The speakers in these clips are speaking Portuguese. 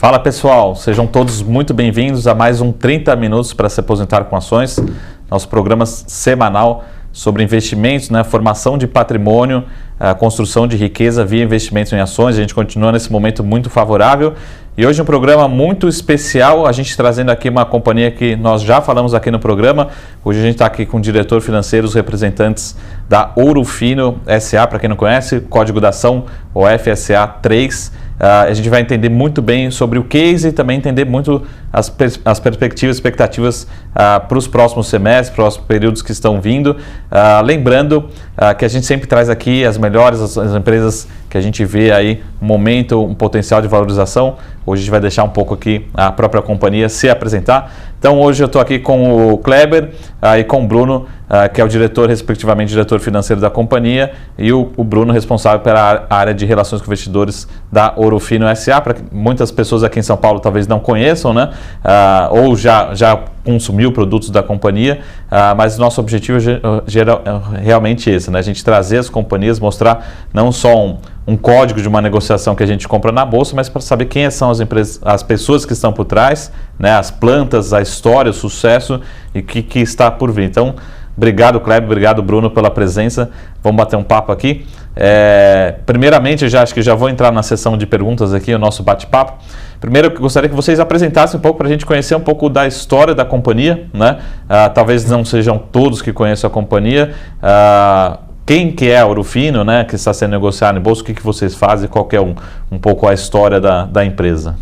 Fala pessoal, sejam todos muito bem-vindos a mais um 30 Minutos para se aposentar com ações, nosso programa semanal sobre investimentos, formação de patrimônio, construção de riqueza via investimentos em ações. A gente continua nesse momento muito favorável e hoje um programa muito especial, a gente trazendo aqui uma companhia que nós já falamos aqui no programa. Hoje a gente está aqui com o diretor financeiro, os representantes da Ouro Fino SA, para quem não conhece, código da ação OFSA 3. A gente vai entender muito bem sobre o case e também entender muito as perspectivas, expectativas para os próximos semestres, para os períodos que estão vindo. Lembrando que a gente sempre traz aqui as melhores, as empresas que a gente vê aí um momento, um potencial de valorização. Hoje a gente vai deixar um pouco aqui a própria companhia se apresentar. Então hoje eu estou aqui com o Kleber e com o Bruno, que é o diretor, respectivamente, diretor financeiro da companhia, e o Bruno responsável pela área de relações com investidores da Ouro Fino SA, para que muitas pessoas aqui em São Paulo talvez não conheçam, ou já consumiu produtos da companhia, mas nosso objetivo é realmente esse, a gente trazer as companhias, mostrar não só um código de uma negociação que a gente compra na bolsa, mas para saber quem são as empresas, as pessoas que estão por trás, as plantas, a história, o sucesso e o que está por vir. Então, obrigado, Kleber, obrigado, Bruno, pela presença. Vamos bater um papo aqui. Primeiramente, acho que já vou entrar na sessão de perguntas aqui, o nosso bate-papo. Primeiro, eu gostaria que vocês apresentassem um pouco para a gente conhecer um pouco da história da companhia, talvez não sejam todos que conheçam a companhia. Quem que é a Ouro Fino, que está sendo negociado em bolsa, o que vocês fazem, qual que é um pouco a história da empresa?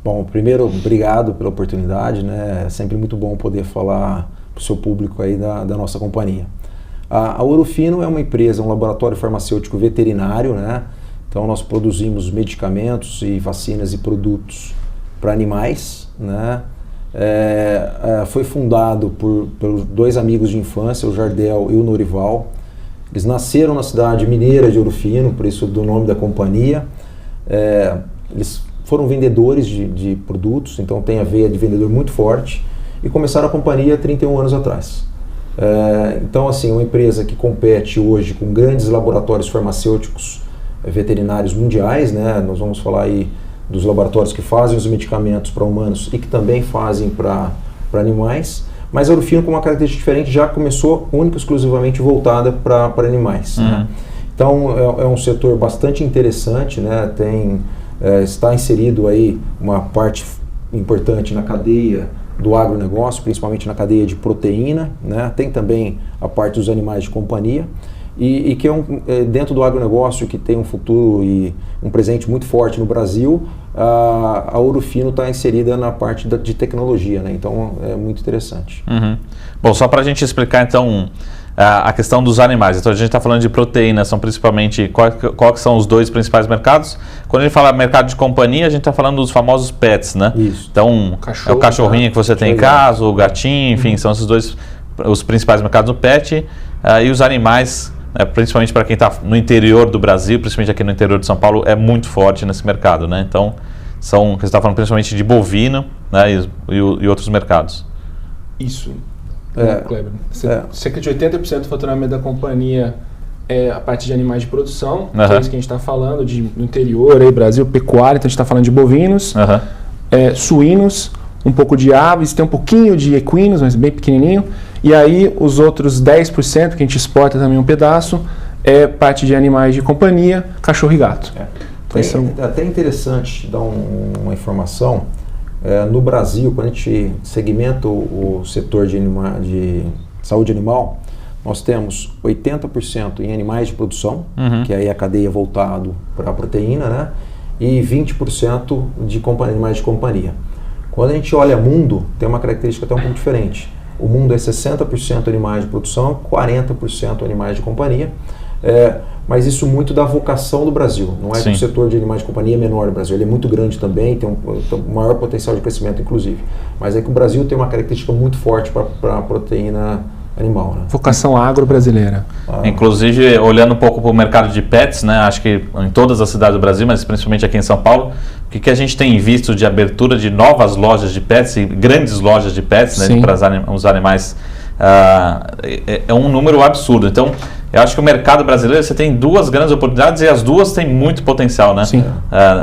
Bom, primeiro, obrigado pela oportunidade, É sempre muito bom poder falar para o seu público aí da nossa companhia. A Ouro Fino é uma empresa, um laboratório farmacêutico veterinário, Então nós produzimos medicamentos e vacinas e produtos para animais, Foi fundado por dois amigos de infância, o Jardel e o Norival. Eles nasceram na cidade mineira de Ouro Fino, por isso do nome da companhia. Eles foram vendedores de produtos, então tem a veia de vendedor muito forte, e começaram a companhia 31 anos atrás. Então, assim, uma empresa que compete hoje com grandes laboratórios farmacêuticos veterinários mundiais, Nós vamos falar aí dos laboratórios que fazem os medicamentos para humanos e que também fazem para animais. Mas a Ouro Fino, com uma característica diferente, já começou única e exclusivamente voltada para animais. Então é um setor bastante interessante, está inserido aí uma parte importante na cadeia do agronegócio, principalmente na cadeia de proteína, Tem também a parte dos animais de companhia e que dentro do agronegócio que tem um futuro e um presente muito forte no Brasil. A Ouro Fino está inserida na parte de tecnologia, Então é muito interessante. Bom, só para a gente explicar então a questão dos animais. Então a gente está falando de proteína, são principalmente quais são os dois principais mercados. Quando a gente fala mercado de companhia, a gente está falando dos famosos pets, Isso. Então é o cachorrinho que você tem em casa, o gatinho, enfim, são esses dois os principais mercados do pet. E os animais, principalmente para quem está no interior do Brasil, principalmente aqui no interior de São Paulo, é muito forte nesse mercado, Então você está falando principalmente de bovino, e outros mercados. Isso. Kleber. Cerca de 80% do faturamento da companhia é a parte de animais de produção, que é isso que a gente está falando, no interior, aí, Brasil, pecuária, então a gente está falando de bovinos, suínos, um pouco de aves, tem um pouquinho de equinos, mas bem pequenininho, e aí os outros 10% que a gente exporta também um pedaço, é parte de animais de companhia, cachorro e gato. É até interessante dar uma informação. No Brasil, quando a gente segmenta o setor de saúde animal, nós temos 80% em animais de produção, que aí é a cadeia voltado para a proteína, e 20% de animais de companhia. Quando a gente olha mundo, tem uma característica até um pouco diferente. O mundo é 60% animais de produção, 40% animais de companhia. Mas isso muito da vocação do Brasil, não é que o setor de animais de companhia é menor no Brasil, ele é muito grande também, tem um maior potencial de crescimento inclusive, mas é que o Brasil tem uma característica muito forte para a proteína animal. Vocação agro-brasileira. Inclusive, olhando um pouco para o mercado de pets, acho que em todas as cidades do Brasil, mas principalmente aqui em São Paulo, o que a gente tem visto de abertura de novas lojas de pets, e grandes lojas de pets, para os animais é um número absurdo. Então, eu acho que o mercado brasileiro, você tem duas grandes oportunidades e as duas têm muito potencial, né? Sim.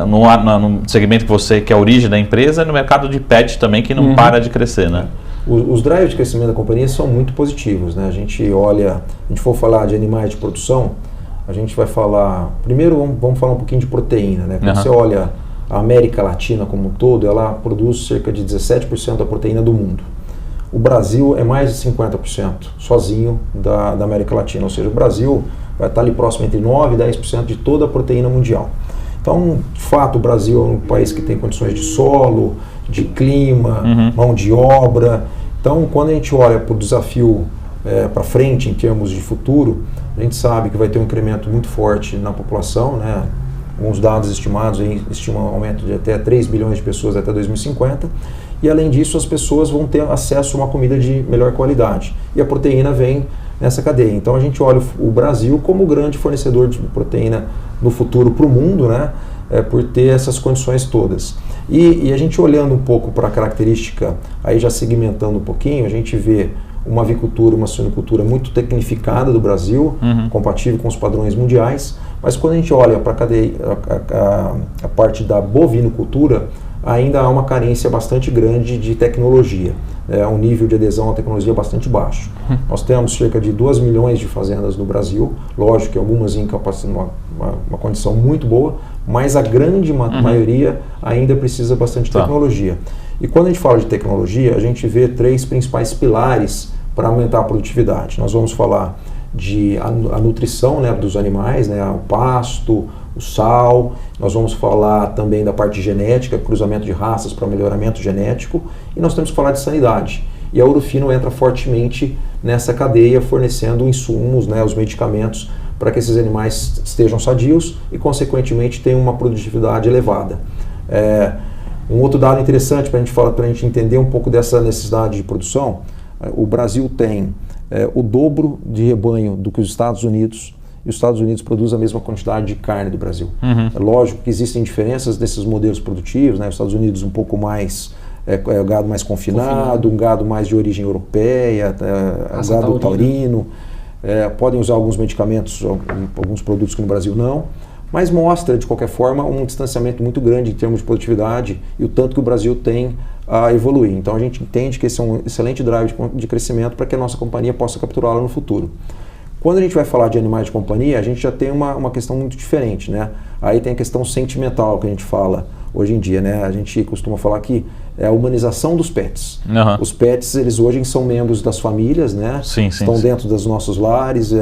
No segmento que é a origem da empresa, e no mercado de pet também, que não para de crescer, né? Os drivers de crescimento da companhia são muito positivos, né? A gente for falar de animais de produção, a gente vai falar... Primeiro, vamos falar um pouquinho de proteína, né? Quando você olha a América Latina como um todo, ela produz cerca de 17% da proteína do mundo. O Brasil é mais de 50% sozinho da América Latina, ou seja, o Brasil vai estar ali próximo entre 9% e 10% de toda a proteína mundial. Então, de fato, o Brasil é um país que tem condições de solo, de clima, mão de obra. Então, quando a gente olha para o desafio para frente, em termos de futuro, a gente sabe que vai ter um incremento muito forte na população, né? Alguns dados estimados estimam um aumento de até 3 bilhões de pessoas até 2050. E além disso, as pessoas vão ter acesso a uma comida de melhor qualidade. E a proteína vem nessa cadeia. Então a gente olha o Brasil como o grande fornecedor de proteína no futuro para o mundo, né? Por ter essas condições todas. E a gente olhando um pouco para a característica, aí já segmentando um pouquinho, a gente vê uma avicultura, uma suinocultura muito tecnificada do Brasil, compatível com os padrões mundiais, mas quando a gente olha para a parte da bovinocultura, ainda há uma carência bastante grande de tecnologia, um nível de adesão à tecnologia bastante baixo. Nós temos cerca de 2 milhões de fazendas no Brasil, lógico que algumas em uma condição muito boa, mas a grande maioria ainda precisa bastante tecnologia. E quando a gente fala de tecnologia, a gente vê 3 principais pilares para aumentar a produtividade. Nós vamos falar de a nutrição, né, dos animais, né, o pasto, o sal. Nós vamos falar também da parte genética, cruzamento de raças para melhoramento genético, e nós temos que falar de sanidade. E a Ouro Fino entra fortemente nessa cadeia, fornecendo insumos, né, os medicamentos, para que esses animais estejam sadios e, consequentemente, tenham uma produtividade elevada. Um outro dado interessante para a gente entender um pouco dessa necessidade de produção: o Brasil tem o dobro de rebanho do que os Estados Unidos, e os Estados Unidos produzem a mesma quantidade de carne do Brasil. É lógico que existem diferenças desses modelos produtivos, né? Os Estados Unidos um pouco mais, o gado mais confinado, um gado mais de origem europeia, gado taurino, podem usar alguns medicamentos, alguns produtos que no Brasil não, mas mostra de qualquer forma um distanciamento muito grande em termos de produtividade e o tanto que o Brasil tem a evoluir. Então a gente entende que esse é um excelente drive de crescimento para que a nossa companhia possa capturá-la no futuro. Quando a gente vai falar de animais de companhia, a gente já tem uma questão muito diferente, né? Aí tem a questão sentimental que a gente fala hoje em dia, né? A gente costuma falar que é a humanização dos pets. Os pets, eles hoje são membros das famílias, né? Estão dentro dos nossos lares,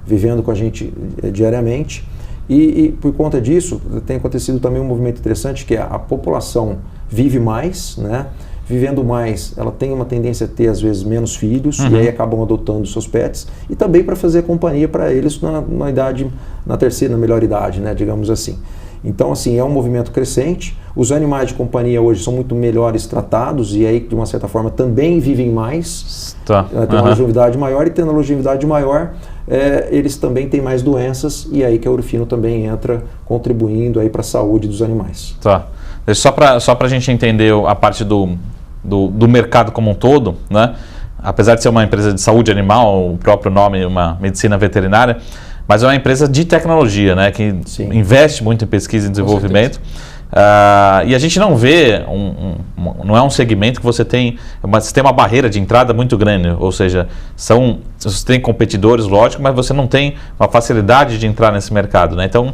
vivendo com a gente diariamente. E por conta disso, tem acontecido também um movimento interessante, que é a população vive mais, né? Vivendo mais, ela tem uma tendência a ter, às vezes, menos filhos, e aí acabam adotando seus pets, e também para fazer companhia para eles na terceira, na melhor idade, né, digamos assim. Então, assim, é um movimento crescente. Os animais de companhia hoje são muito melhores tratados, e aí, de uma certa forma, também vivem mais, tem uma longevidade maior, e tendo a longevidade maior, eles também têm mais doenças, e aí que a Ouro Fino também entra contribuindo para a saúde dos animais. Só para a gente entender a parte do mercado como um todo, né? Apesar de ser uma empresa de saúde animal, o próprio nome, uma medicina veterinária, mas é uma empresa de tecnologia, né? Que investe muito em pesquisa e desenvolvimento. E a gente não vê, não é um segmento que você tem uma barreira de entrada muito grande, ou seja, você tem competidores, lógico, mas você não tem uma facilidade de entrar nesse mercado, né? Então,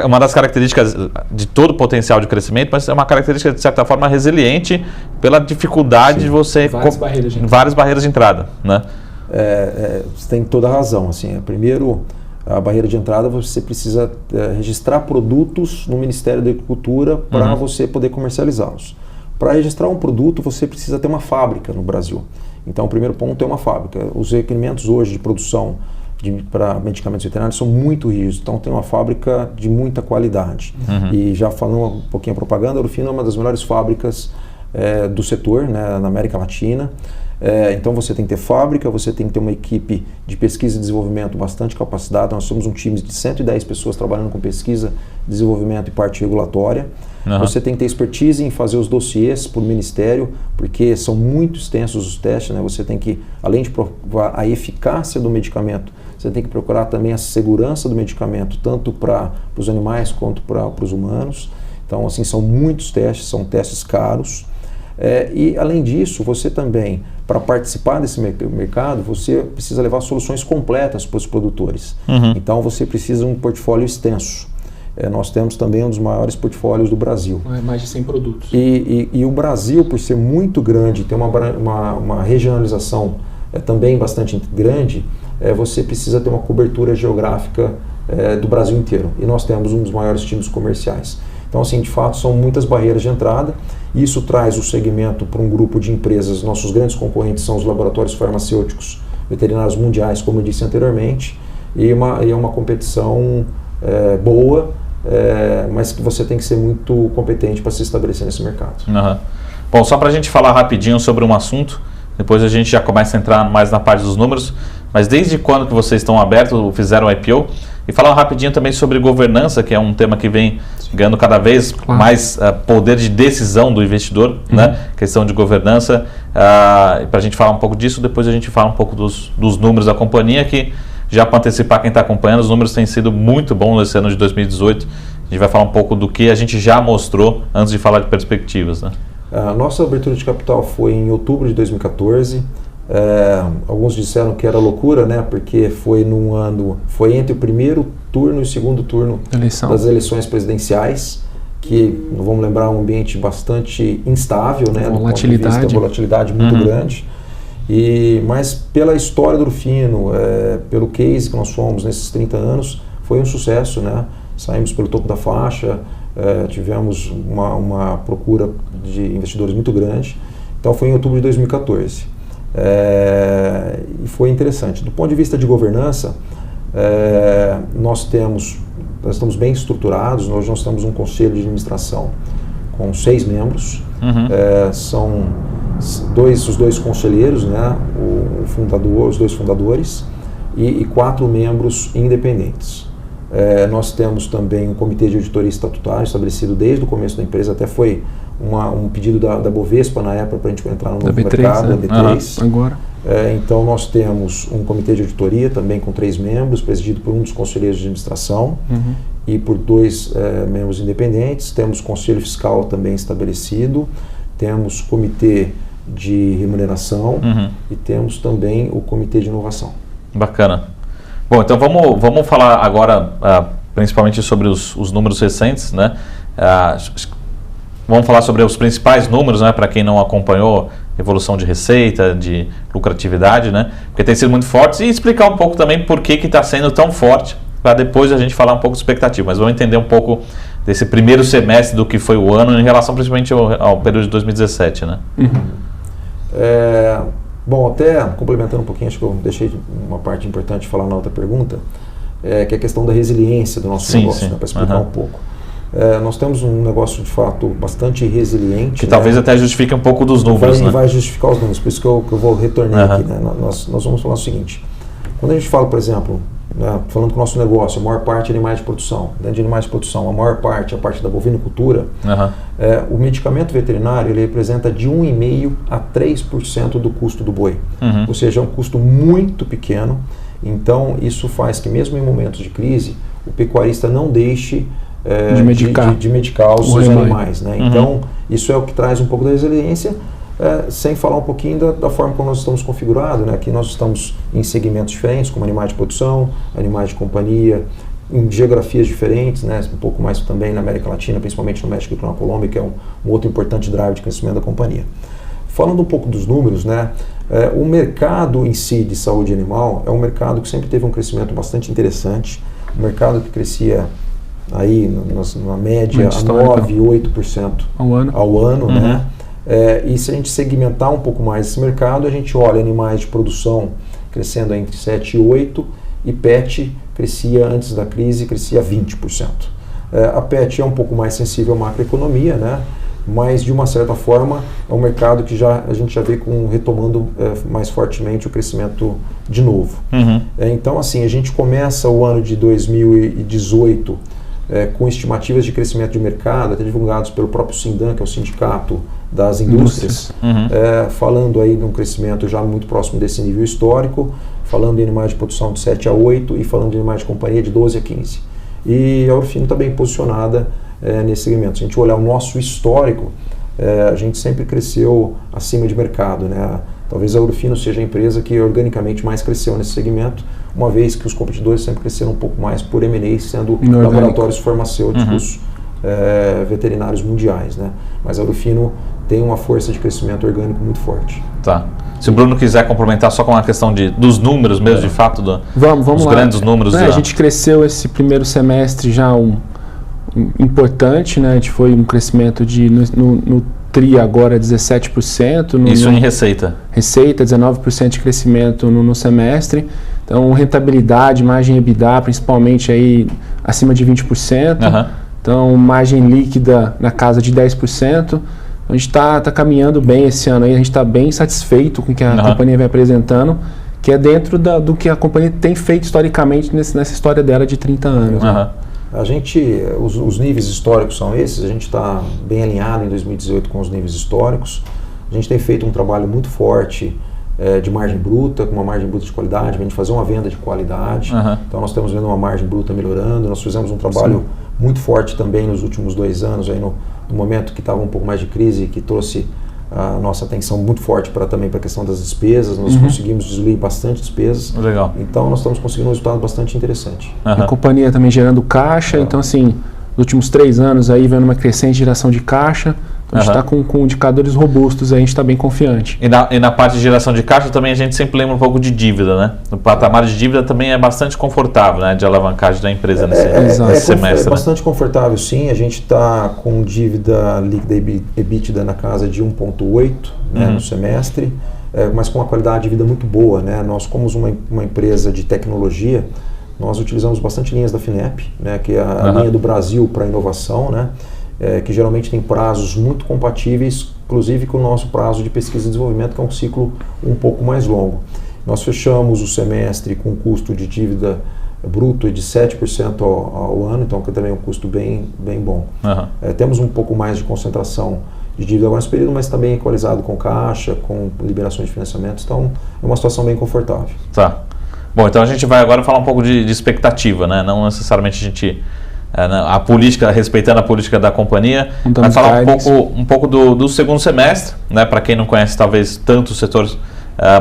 uma das características de todo o potencial de crescimento, mas é uma característica, de certa forma, resiliente pela dificuldade de você... Várias barreiras de entrada, né? Você tem toda a razão. Assim, primeiro, a barreira de entrada, você precisa registrar produtos no Ministério da Agricultura para você poder comercializá-los. Para registrar um produto, você precisa ter uma fábrica no Brasil. Então, o primeiro ponto é uma fábrica. Os requerimentos hoje de produção para medicamentos veterinários são muito rígidos, então tem uma fábrica de muita qualidade. E já falando um pouquinho a propaganda, a Ouro Fino é uma das melhores fábricas do setor, né, na América Latina. Então você tem que ter fábrica, você tem que ter uma equipe de pesquisa e desenvolvimento bastante capacitada. Nós somos um time de 110 pessoas trabalhando com pesquisa, desenvolvimento e parte regulatória. Você tem que ter expertise em fazer os dossiês por ministério, porque são muito extensos os testes, né? Você tem que, além de provar a eficácia do medicamento, você tem que procurar também a segurança do medicamento, tanto para os animais quanto para os humanos. Então, assim, são muitos testes, são testes caros. E, além disso, você também, para participar desse mercado, você precisa levar soluções completas para os produtores. Então, você precisa de um portfólio extenso. Nós temos também um dos maiores portfólios do Brasil. Mais de 100 produtos. E o Brasil, por ser muito grande, ter uma regionalização também bastante grande, você precisa ter uma cobertura geográfica do Brasil inteiro. E nós temos um dos maiores times comerciais. Então, assim, de fato, são muitas barreiras de entrada. Isso traz o segmento para um grupo de empresas. Nossos grandes concorrentes são os laboratórios farmacêuticos veterinários mundiais, como eu disse anteriormente, e é uma competição boa, mas que você tem que ser muito competente para se estabelecer nesse mercado. Bom, só para a gente falar rapidinho sobre um assunto, depois a gente já começa a entrar mais na parte dos números, mas desde quando que vocês estão abertos, fizeram o IPO? E falar rapidinho também sobre governança, que é um tema que vem ganhando cada vez mais poder de decisão do investidor, né? Questão de governança. Para a gente falar um pouco disso, depois a gente fala um pouco dos números da companhia, que já para antecipar quem está acompanhando, os números têm sido muito bons nesse ano de 2018. A gente vai falar um pouco do que a gente já mostrou antes de falar de perspectivas, né? A nossa abertura de capital foi em outubro de 2014. Alguns disseram que era loucura, né? Porque foi entre o primeiro turno e o segundo turno das eleições presidenciais, que, vamos lembrar, um ambiente bastante instável, né? Volatilidade muito grande. Mas pela história do Urufino, pelo case que nós fomos nesses 30 anos, foi um sucesso, né? Saímos pelo topo da faixa, tivemos uma procura de investidores muito grande. Então foi em outubro de 2014. E foi interessante. Do ponto de vista de governança, nós estamos bem estruturados. Nós temos um conselho de administração com 6 membros. São os dois conselheiros, né? Os 2 fundadores e 4 membros independentes. Nós temos também um comitê de auditoria estatutário estabelecido desde o começo da empresa. Até foi um pedido da Bovespa na época para a gente entrar no novo mercado, da B3. Agora. Então nós temos um comitê de auditoria também com 3 membros, presidido por um dos conselheiros de administração e por 2 membros independentes. Temos conselho fiscal também estabelecido, temos comitê de remuneração e temos também o comitê de inovação. Bacana. Bom, então vamos falar agora principalmente sobre os números recentes, né? Vamos falar sobre os principais números, né? Para quem não acompanhou, evolução de receita, de lucratividade, né? Porque tem sido muito fortes, e explicar um pouco também por que está sendo tão forte, para depois a gente falar um pouco de expectativa. Mas vamos entender um pouco desse primeiro semestre do que foi o ano em relação principalmente ao período de 2017, né? Bom, até complementando um pouquinho, acho que eu deixei uma parte importante de falar na outra pergunta, que é a questão da resiliência do nosso negócio, né, para explicar um pouco. Nós temos um negócio, de fato, bastante resiliente. Que talvez até justifique um pouco dos números, né? Vai justificar os números, por isso que eu vou retornar aqui. Né? Nós vamos falar o seguinte, quando a gente fala, por exemplo, né, falando que o nosso negócio, a maior parte é animais de produção. Dentro de animais de produção, a maior parte é a parte da bovinocultura. O medicamento veterinário ele representa de 1,5% a 3% do custo do boi. Ou seja, é um custo muito pequeno. Então, isso faz que mesmo em momentos de crise, o pecuarista não deixe de medicar os seus animais. Né? Então, isso é o que traz um pouco da resiliência. Sem falar um pouquinho da forma como nós estamos configurados, né? Aqui nós estamos em segmentos diferentes, como animais de produção, animais de companhia, em geografias diferentes, né? Um pouco mais também na América Latina, principalmente no México e na Colômbia, que é um outro importante drive de crescimento da companhia. Falando um pouco dos números, né? O mercado em si de saúde animal é um mercado que sempre teve um crescimento bastante interessante, um mercado que crescia aí na média a 9%, 8% ao ano, né? E se a gente segmentar um pouco mais esse mercado, a gente olha animais de produção crescendo entre 7% e 8%, e PET crescia antes da crise, crescia 20%. A PET é um pouco mais sensível à macroeconomia, né? mas de uma certa forma é um mercado que a gente já vê retomando mais fortemente o crescimento de novo. Então, assim, a gente começa o ano de 2018 com estimativas de crescimento de mercado, até divulgados pelo próprio Sindan, que é o Sindicato das Indústrias, falando aí de um crescimento já muito próximo desse nível histórico, falando em animais de produção de 7 a 8 e falando de animais de companhia de 12 a 15. E a Ouro Fino está bem posicionada nesse segmento. Se a gente olhar o nosso histórico, a gente sempre cresceu acima de mercado, né? Talvez a Ouro Fino seja a empresa que organicamente mais cresceu nesse segmento, uma vez que os competidores sempre cresceram um pouco mais por M&A, sendo laboratórios farmacêuticos veterinários mundiais, né? Mas a Ouro Fino tem uma força de crescimento orgânico muito forte. Tá. Se o Bruno quiser complementar só com uma questão dos números mesmo, de fato, vamos dos lá. Grandes números. A gente cresceu esse primeiro semestre já importante, né? A gente foi um crescimento no TRI agora 17%. Isso em receita? Receita, 19% de crescimento no semestre. Então, rentabilidade, margem EBITDA, principalmente aí acima de 20%. Então, margem líquida na casa de 10%. A gente está caminhando bem esse ano aí, a gente está bem satisfeito com o que a companhia vem apresentando, que é dentro do que a companhia tem feito historicamente nessa história dela de 30 anos. Né? A gente, os níveis históricos são esses, a gente está bem alinhado em 2018 com os níveis históricos. A gente tem feito um trabalho muito forte de margem bruta, com uma margem bruta de qualidade, a gente fazer uma venda de qualidade. Então nós estamos vendo uma margem bruta melhorando, nós fizemos um trabalho muito forte também nos últimos 2 anos, aí no momento que estava um pouco mais de crise, que trouxe a nossa atenção muito forte também para a questão das despesas, nós conseguimos diluir bastante despesas. Legal. Então nós estamos conseguindo um resultado bastante interessante. A companhia também gerando caixa, então assim, nos últimos 3 anos aí vendo uma crescente geração de caixa. A gente está com indicadores robustos, a gente está bem confiante. E na parte de geração de caixa também a gente sempre lembra um pouco de dívida, né? O patamar de dívida também é bastante confortável, né? De alavancagem da empresa nesse semestre. É bastante confortável, sim. A gente está com dívida líquida EBITDA na casa de 1,8 no semestre, mas com uma qualidade de vida muito boa, né? Nós, como uma empresa de tecnologia, nós utilizamos bastante linhas da FINEP, né? Que é a linha do Brasil para inovação, né? Que geralmente tem prazos muito compatíveis, inclusive com o nosso prazo de pesquisa e desenvolvimento, que é um ciclo um pouco mais longo. Nós fechamos o semestre com um custo de dívida bruto de 7% ao ano, então que também é um custo bem bom. Temos um pouco mais de concentração de dívida agora nesse período, mas está bem equalizado com caixa, com liberações de financiamento, então é uma situação bem confortável. Tá. Bom, então a gente vai agora falar um pouco de expectativa, né? Não necessariamente a gente... a política, respeitando a política da companhia, vai falar um pouco do segundo semestre, né? Para quem não conhece talvez tanto o setor,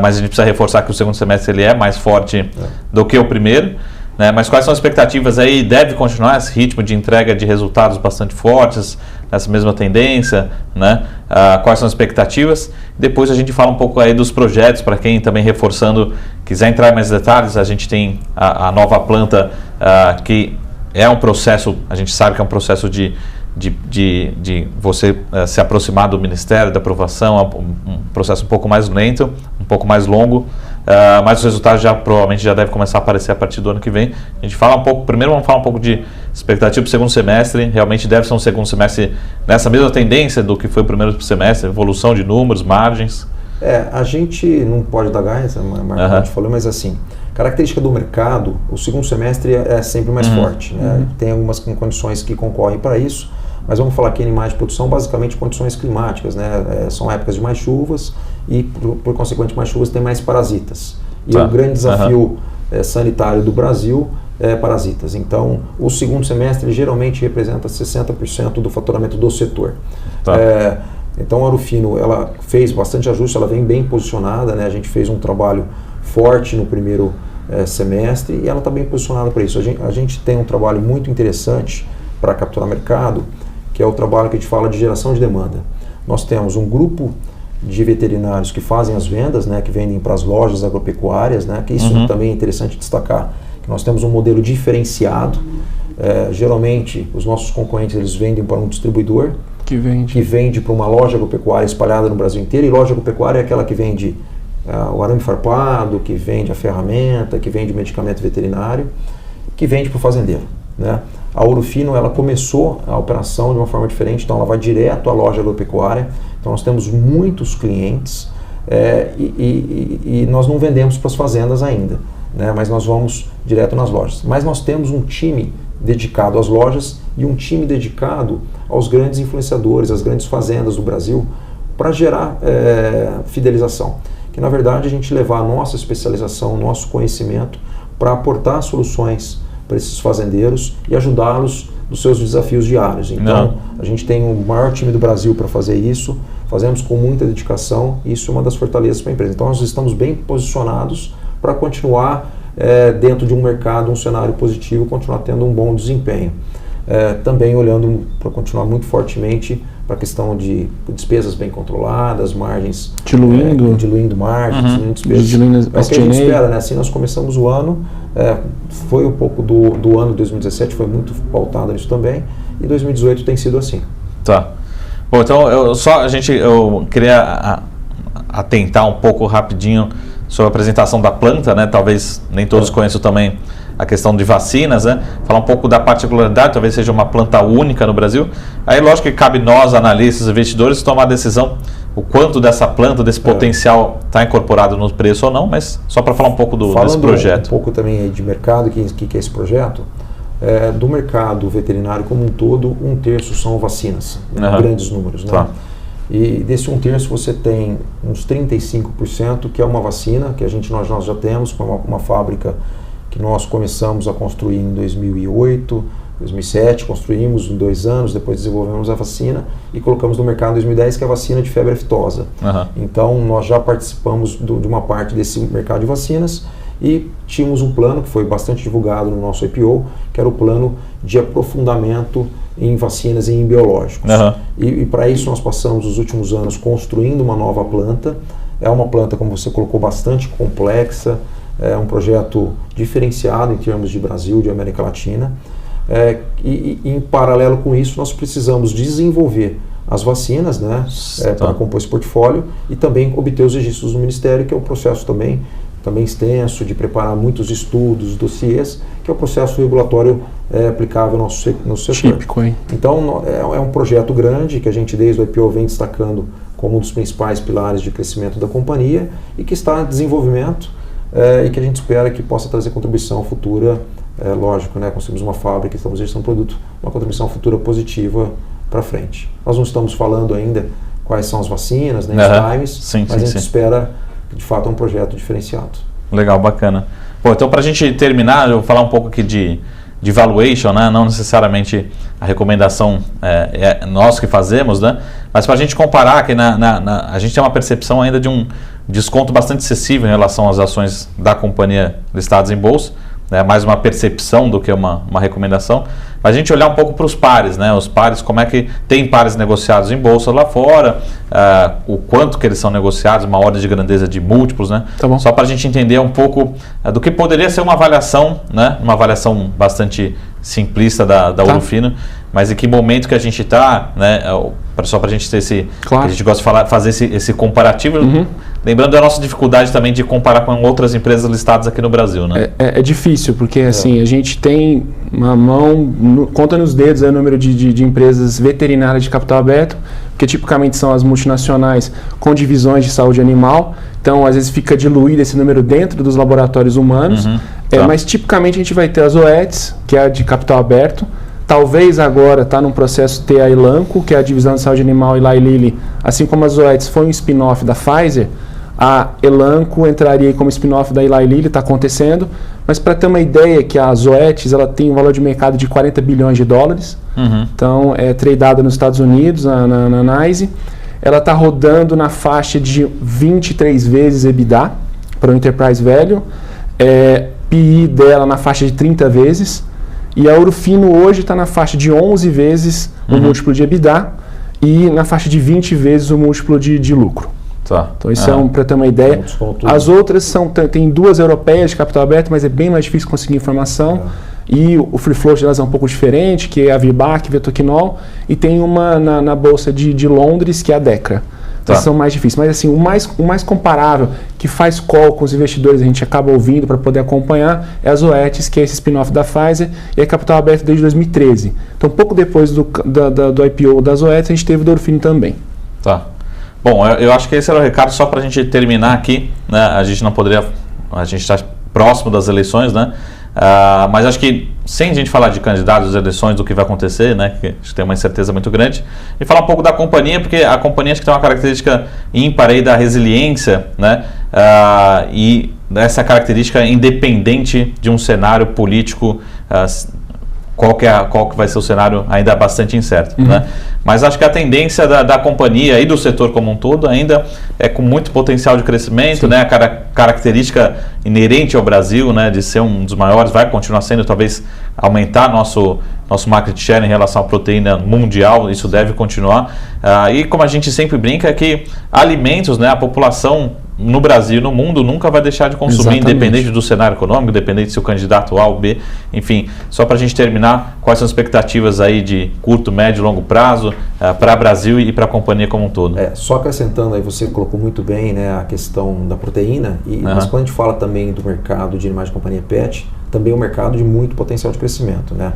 mas a gente precisa reforçar que o segundo semestre ele é mais forte do que o primeiro, né? Mas quais são as expectativas aí? Deve continuar esse ritmo de entrega de resultados bastante fortes, essa mesma tendência, né? Quais são as expectativas? Depois a gente fala um pouco aí dos projetos, para quem também reforçando, quiser entrar em mais detalhes, a gente tem a nova planta que é um processo, a gente sabe que é um processo de você se aproximar do Ministério, da aprovação, um processo um pouco mais lento, um pouco mais longo, mas os resultados provavelmente já devem começar a aparecer a partir do ano que vem. A gente fala um pouco, primeiro vamos falar um pouco de expectativa para o segundo semestre, realmente deve ser um segundo semestre nessa mesma tendência do que foi o primeiro semestre, evolução de números, margens. A gente não pode dar gás, a Marco falou, mas assim, característica do mercado, o segundo semestre é sempre mais forte, né? Tem algumas condições que concorrem para isso, mas vamos falar aqui em animais de produção, basicamente condições climáticas, né? São épocas de mais chuvas e, por consequente, mais chuvas tem mais parasitas. E o grande desafio sanitário do Brasil é parasitas. Então, o segundo semestre geralmente representa 60% do faturamento do setor. Então, a Ouro Fino, ela fez bastante ajuste, ela vem bem posicionada, né? A gente fez um trabalho forte no primeiro semestre e ela está bem posicionada para isso. A gente tem um trabalho muito interessante para capturar mercado, que é o trabalho que a gente fala de geração de demanda. Nós temos um grupo de veterinários que fazem as vendas, né? Que vendem para as lojas agropecuárias, né? Que isso também é interessante destacar, que nós temos um modelo diferenciado. Geralmente, os nossos concorrentes eles vendem para um distribuidor, que vende para uma loja agropecuária espalhada no Brasil inteiro, e loja agropecuária é aquela que vende o arame farpado, que vende a ferramenta, que vende o medicamento veterinário, que vende para o fazendeiro, né? A Ouro Fino, ela começou a operação de uma forma diferente, então ela vai direto à loja agropecuária. Então nós temos muitos clientes e nós não vendemos para as fazendas ainda, né? Mas nós vamos direto nas lojas. Mas nós temos um time dedicado às lojas e um time dedicado aos grandes influenciadores, às grandes fazendas do Brasil, para gerar fidelização. Que na verdade a gente levar a nossa especialização, o nosso conhecimento para aportar soluções para esses fazendeiros e ajudá-los nos seus desafios diários. Então, a gente tem o maior time do Brasil para fazer isso, fazemos com muita dedicação e isso é uma das fortalezas para a empresa. Então, nós estamos bem posicionados para continuar dentro de um mercado, um cenário positivo, continuar tendo um bom desempenho. Também olhando para continuar muito fortemente para a questão de despesas bem controladas, margens... Diluindo margens, diluindo despesas. É o que a gente espera, né? Assim nós começamos o ano, foi um pouco do ano de 2017, foi muito pautado nisso também, e 2018 tem sido assim. Tá. Bom, então eu queria atentar um pouco rapidinho sobre a apresentação da planta, né? Talvez nem todos conheçam também a questão de vacinas, né? Falar um pouco da particularidade, talvez seja uma planta única no Brasil. Aí, lógico que cabe nós, analistas, investidores, tomar a decisão o quanto dessa planta, desse potencial está incorporado no preço ou não, mas só para falar um pouco desse projeto. Um pouco também aí de mercado, que é esse projeto. Do mercado veterinário como um todo, 1/3 são vacinas, grandes números, né? Tá. E desse 1/3 você tem uns 35% que é uma vacina, que nós já temos, com uma fábrica que nós começamos a construir em 2008, 2007, construímos em 2 anos, depois desenvolvemos a vacina e colocamos no mercado em 2010, que é a vacina de febre aftosa. Então nós já participamos de uma parte desse mercado de vacinas e tínhamos um plano que foi bastante divulgado no nosso IPO, que era o plano de aprofundamento em vacinas e em biológicos. E para isso nós passamos os últimos anos construindo uma nova planta. É uma planta, como você colocou, bastante complexa, é um projeto diferenciado em termos de Brasil, de América Latina. E em paralelo com isso, nós precisamos desenvolver as vacinas, né, para compor esse portfólio e também obter os registros do Ministério, que é um processo também extenso, de preparar muitos estudos, dossiês, que é o processo regulatório aplicável no setor. Típico, hein? Então, é um projeto grande que a gente, desde o IPO, vem destacando como um dos principais pilares de crescimento da companhia e que está em desenvolvimento e que a gente espera que possa trazer contribuição futura. Lógico, né? Conseguimos uma fábrica, estamos gestando um produto, uma contribuição futura positiva para frente. Nós não estamos falando ainda quais são as vacinas, nem os times, mas a gente espera que de fato é um projeto diferenciado. Legal, bacana. Bom, então para a gente terminar, eu vou falar um pouco aqui de valuation, né? Não necessariamente a recomendação é nós que fazemos, né? Mas para a gente comparar, que a gente tem uma percepção ainda de um desconto bastante excessivo em relação às ações da companhia listadas em bolsa. É mais uma percepção do que uma recomendação. A gente olhar um pouco para os pares, né? Os pares, como é que tem pares negociados em bolsa lá fora, o quanto que eles são negociados, uma ordem de grandeza de múltiplos, né? Tá bom. Só para a gente entender um pouco do que poderia ser uma avaliação, né? Uma avaliação bastante simplista da Ouro Fino, mas em que momento que a gente está, né? Só para a gente ter claro. Que a gente gosta de fazer esse comparativo. Lembrando da nossa dificuldade também de comparar com outras empresas listadas aqui no Brasil, né? É difícil, porque assim, a gente tem uma mão, conta nos dedos o número de empresas veterinárias de capital aberto, que tipicamente são as multinacionais com divisões de saúde animal, então às vezes fica diluído esse número dentro dos laboratórios humanos, mas tipicamente a gente vai ter as OETs, que é a de capital aberto. Talvez agora está num processo ter a Elanco, que é a divisão de saúde animal, Eli Lilly, assim como as OETs foi um spin-off da Pfizer, a Elanco entraria como spin-off da Eli Lilly, está acontecendo, mas para ter uma ideia que as OETs ela tem um valor de mercado de 40 bilhões de dólares, então é tradeada nos Estados Unidos, na NYSE, ela está rodando na faixa de 23 vezes EBITDA para o Enterprise Value, PI dela na faixa de 30 vezes, e a Ouro Fino hoje está na faixa de 11 vezes o múltiplo de EBITDA e na faixa de 20 vezes o múltiplo de lucro. Então isso é para ter uma ideia. As outras tem 2 europeias de capital aberto, mas é bem mais difícil conseguir informação. E o free float delas é um pouco diferente, que é a Vibac, Vetoquinol, e tem uma na bolsa de Londres, que é a Dechra. Então são mais difíceis. Mas assim, o mais comparável, que faz call com os investidores, a gente acaba ouvindo para poder acompanhar, é a Zoetis, que é esse spin-off da Pfizer, e é capital aberto desde 2013. Então, pouco depois do IPO da Zoetis, a gente teve o Dorfino também. Tá. Bom, eu acho que esse era o recado, só para a gente terminar aqui, né? A gente não poderia, a gente está próximo das eleições, né? Mas acho que sem a gente falar de candidatos, das eleições, do que vai acontecer, né? Que a gente tem uma incerteza muito grande, e falar um pouco da companhia, porque a companhia acho que tem uma característica ímpar aí da resiliência, né? E essa característica independente de um cenário político, qual que vai ser o cenário ainda bastante incerto, né? Mas acho que a tendência da companhia e do setor como um todo ainda é com muito potencial de crescimento, né? A característica inerente ao Brasil, né, de ser um dos maiores, vai continuar sendo, talvez aumentar nosso market share em relação à proteína mundial, isso deve continuar. E como a gente sempre brinca, é que alimentos, né, a população no Brasil e no mundo nunca vai deixar de consumir, independente do cenário econômico, independente se o candidato A ou B, enfim. Só para a gente terminar, quais são as expectativas aí de curto, médio e longo prazo para o Brasil e para a companhia como um todo? Só acrescentando aí, você colocou muito bem, né, a questão da proteína, mas quando a gente fala também do mercado de animais de companhia pet, também é um mercado de muito potencial de crescimento, né?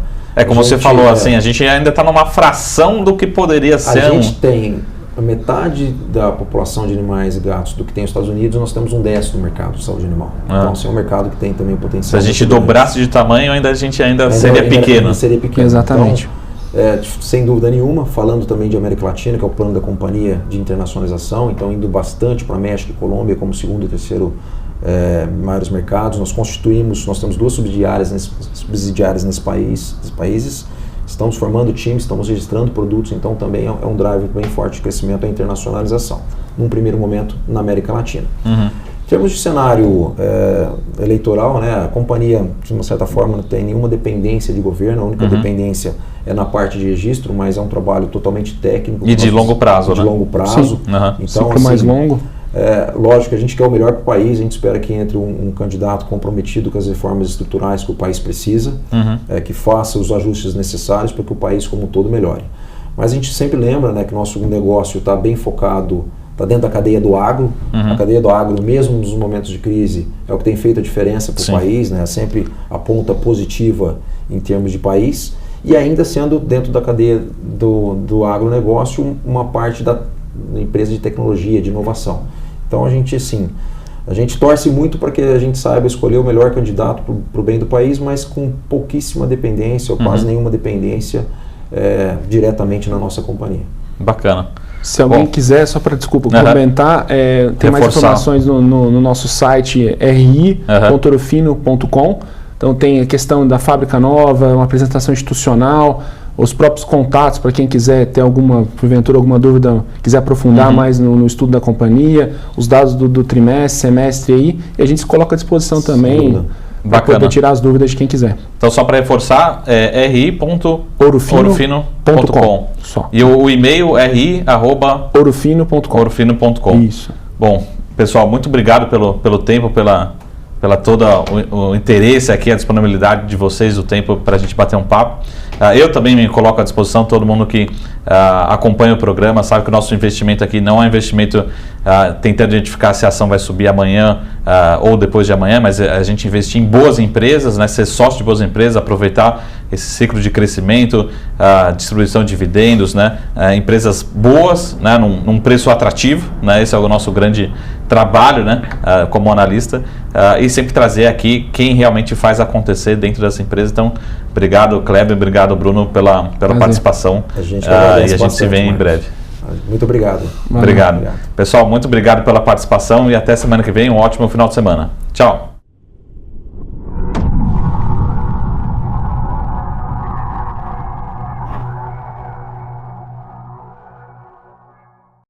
Como você falou, assim, a gente ainda está numa fração do que poderia ser. A gente tem a metade da população de animais e gatos do que tem nos Estados Unidos, nós temos 1/10 do mercado de saúde animal. Então, assim, é um mercado que tem também potencial. Se a gente dobrasse de tamanho, a gente ainda seria pequeno. Seria pequeno. Exatamente. Então, sem dúvida nenhuma, falando também de América Latina, que é o plano da companhia de internacionalização, então indo bastante para México e Colômbia como segundo e terceiro maiores mercados. Nós temos 2 subsidiárias nesses países. Estamos formando times, estamos registrando produtos, então também é um drive bem forte de crescimento, a internacionalização, num primeiro momento na América Latina. Em termos de cenário eleitoral, né, a companhia, de uma certa forma, não tem nenhuma dependência de governo, a única dependência é na parte de registro, mas é um trabalho totalmente técnico. E de longo prazo, de longo prazo. Então, assim, mais longo. Lógico que a gente quer o melhor para o país, a gente espera que entre um candidato comprometido com as reformas estruturais que o país precisa, que faça os ajustes necessários para que o país como um todo melhore. Mas a gente sempre lembra, né, que nosso negócio está bem focado, está dentro da cadeia do agro. A cadeia do agro, mesmo nos momentos de crise, é o que tem feito a diferença para o país, né, sempre a ponta positiva em termos de país, e ainda sendo dentro da cadeia do agronegócio uma parte da empresa de tecnologia, de inovação. Então a gente torce muito para que a gente saiba escolher o melhor candidato para o bem do país, mas com pouquíssima dependência ou quase nenhuma dependência diretamente na nossa companhia. Bacana. Se alguém quiser, só para complementar, tem mais informações no nosso site ri.orofino.com. Então tem a questão da fábrica nova, uma apresentação institucional, os próprios contatos para quem quiser ter porventura alguma dúvida, quiser aprofundar mais no estudo da companhia, os dados do trimestre, semestre aí, e a gente se coloca à disposição também para poder tirar as dúvidas de quem quiser. Então, só para reforçar, é ri.orofino.com. E o e-mail é ri@orofino.com. Isso. Bom, pessoal, muito obrigado pelo tempo, pela todo o interesse aqui, a disponibilidade de vocês, o tempo para a gente bater um papo. Eu também me coloco à disposição, todo mundo que acompanha o programa sabe que o nosso investimento aqui não é um investimento tentando identificar se a ação vai subir amanhã ou depois de amanhã, mas a gente investir em boas empresas, né, ser sócio de boas empresas, aproveitar esse ciclo de crescimento, distribuição de dividendos, né, empresas boas, né, num preço atrativo, né, esse é o nosso grande trabalho, né, como analista, e sempre trazer aqui quem realmente faz acontecer dentro dessa empresa. Então, obrigado, Kleber, obrigado, Bruno, pela participação. A gente e a gente se vê em breve. Muito obrigado. Obrigado. Pessoal, muito obrigado pela participação e até semana que vem. Um ótimo final de semana. Tchau.